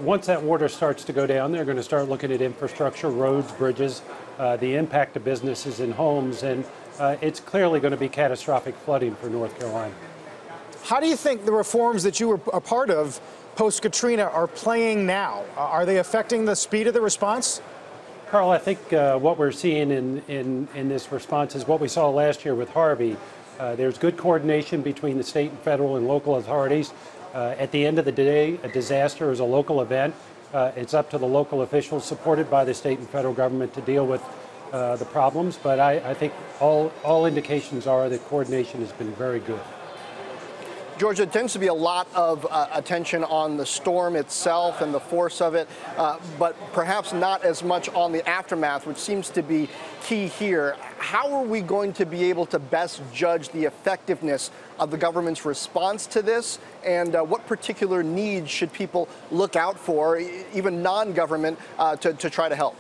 Once that water starts to go down, they're going to start looking at infrastructure, roads, bridges, the impact of businesses and homes, and it's clearly going to be catastrophic flooding for North Carolina. How do you think the reforms that you were a part of post-Katrina are playing now? Are they affecting the speed of the response? Carl, I think what we're seeing in this response is what we saw last year with Harvey. There's good coordination between the state and federal and local authorities. At the end of the day, a disaster is a local event. It's up to the local officials supported by the state and federal government to deal with the problems. But I think all indications are that coordination has been very good. George, there tends to be a lot of attention on the storm itself and the force of it, but perhaps not as much on the aftermath, which seems to be key here. How are we going to be able to best judge the effectiveness of the government's response to this, and what particular needs should people look out for, even non-government, to try to help?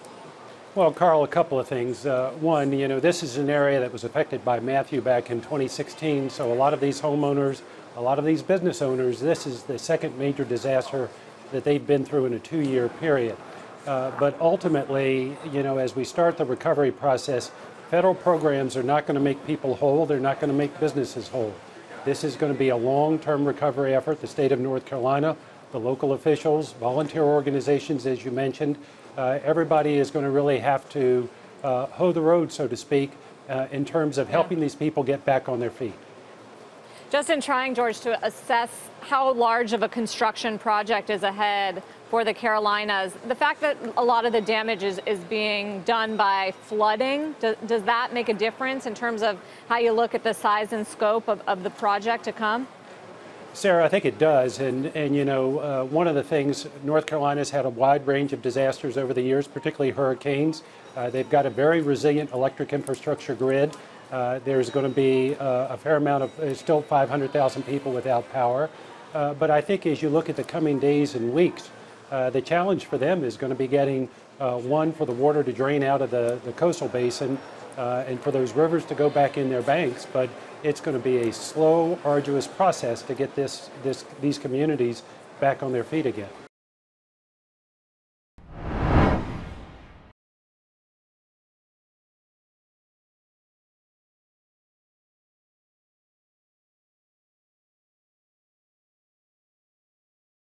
Well, Carl, a couple of things. One, this is an area that was affected by Matthew back in 2016, so a lot of these homeowners, a lot of these business owners, this is the second major disaster that they've been through in a 2-year period. But ultimately, as we start the recovery process, federal programs are not going to make people whole. They're not going to make businesses whole. This is going to be a long-term recovery effort. The state of North Carolina, the local officials, volunteer organizations, as you mentioned, everybody is going to really have to hoe the road, so to speak, in terms of helping these people get back on their feet. Just in trying, George, to assess how large of a construction project is ahead for the Carolinas, the fact that a lot of the damage is being done by flooding, does that make a difference in terms of how you look at the size and scope of the project to come? Sarah, I think it does. And one of the things, North Carolina's had a wide range of disasters over the years, particularly hurricanes. They've got a very resilient electric infrastructure grid. There's going to be a fair amount of, still 500,000 people without power. But I think as you look at the coming days and weeks, the challenge for them is going to be getting, one, for the water to drain out of the coastal basin and for those rivers to go back in their banks. But it's going to be a slow, arduous process to get these communities back on their feet again.